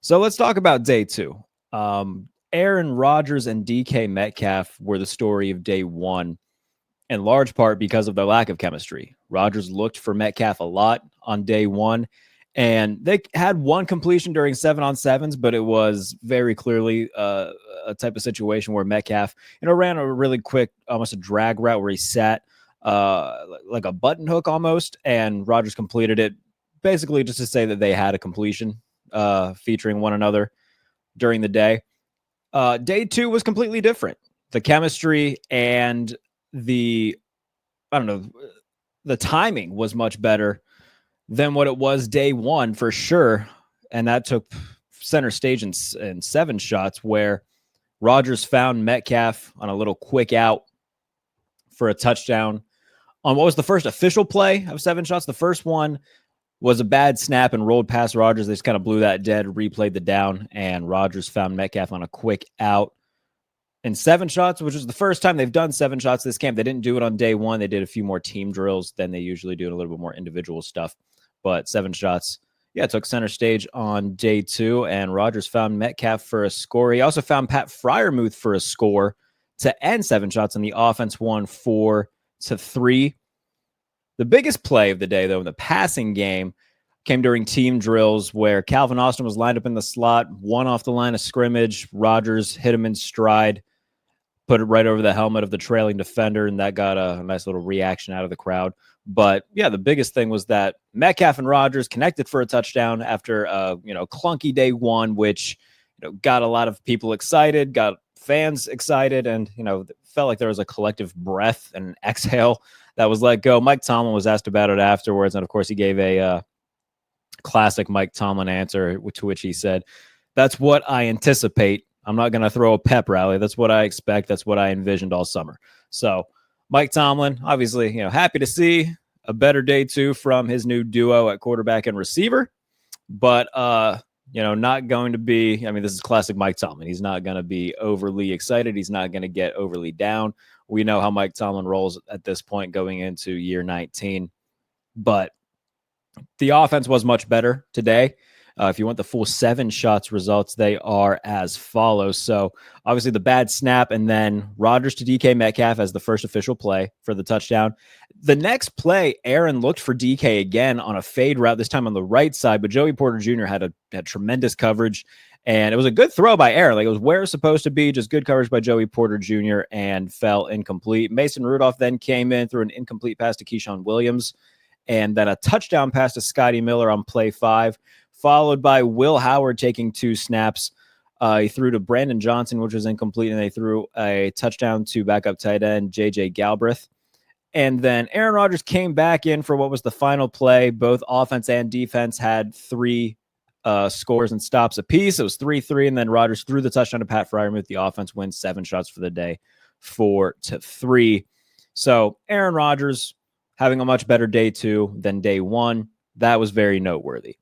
So let's talk about day two. Aaron Rodgers and DK Metcalf were the story of day one, in large part because of their lack of chemistry. Rodgers looked for Metcalf a lot on day one, and they had one completion during 7-on-7s, but it was very clearly a type of situation where Metcalf, ran a really quick, almost a drag route where he sat like a button hook almost, and Rodgers completed it basically just to say that they had a completion featuring one another during the day. Day two was completely different. The chemistry and the, I don't know, the timing was much better than what it was day one for sure. And that took center stage in 7 shots where Rodgers found Metcalf on a little quick out for a touchdown on what was the first official play of 7 shots. The first one was a bad snap and rolled past Rodgers. They just kind of blew that dead, replayed the down, and Rodgers found Metcalf on a quick out in 7 shots, which was the first time they've done 7 shots this camp. They didn't do it on day one. They did a few more team drills than they usually do, and a little bit more individual stuff. But 7 shots, took center stage on day two, and Rodgers found Metcalf for a score. He also found Pat Freiermuth for a score to end 7 shots, and the offense won 4-3. The biggest play of the day, though, in the passing game came during team drills where Calvin Austin was lined up in the slot, one off the line of scrimmage. Rodgers hit him in stride, put it right over the helmet of the trailing defender, and that got a nice little reaction out of the crowd. But, the biggest thing was that Metcalf and Rodgers connected for a touchdown after clunky day one, which got a lot of people excited, got fans excited, and, felt like there was a collective breath and exhale that was let go. Mike Tomlin was asked about it afterwards, and of course he gave a classic Mike Tomlin answer, to which he said, "That's what I anticipate. I'm not going to throw a pep rally. That's what I expect. That's what I envisioned all summer." So Mike Tomlin, obviously, happy to see a better day two from his new duo at quarterback and receiver, but not going to be, this is classic Mike Tomlin. He's not going to be overly excited. He's not going to get overly down. We know how Mike Tomlin rolls at this point going into year 19. But the offense was much better today. If you want the full 7 shots results, they are as follows. So obviously the bad snap, and then Rodgers to DK Metcalf as the first official play for the touchdown. The next play, Aaron looked for DK again on a fade route, this time on the right side, but Joey Porter Jr. had tremendous coverage, and it was a good throw by Aaron. Like, it was where it's supposed to be, just good coverage by Joey Porter Jr. and fell incomplete. Mason Rudolph then came in through an incomplete pass to Keyshawn Williams, and then a touchdown pass to Scotty Miller on play 5, followed by Will Howard taking 2 snaps. He threw to Brandon Johnson, which was incomplete, and they threw a touchdown to backup tight end J.J. Galbraith. And then Aaron Rodgers came back in for what was the final play. Both offense and defense had 3 scores and stops apiece. It was 3-3, and then Rodgers threw the touchdown to Pat Freiermuth. The offense wins 7 shots for the day, 4-3. So Aaron Rodgers having a much better day two than day one. That was very noteworthy.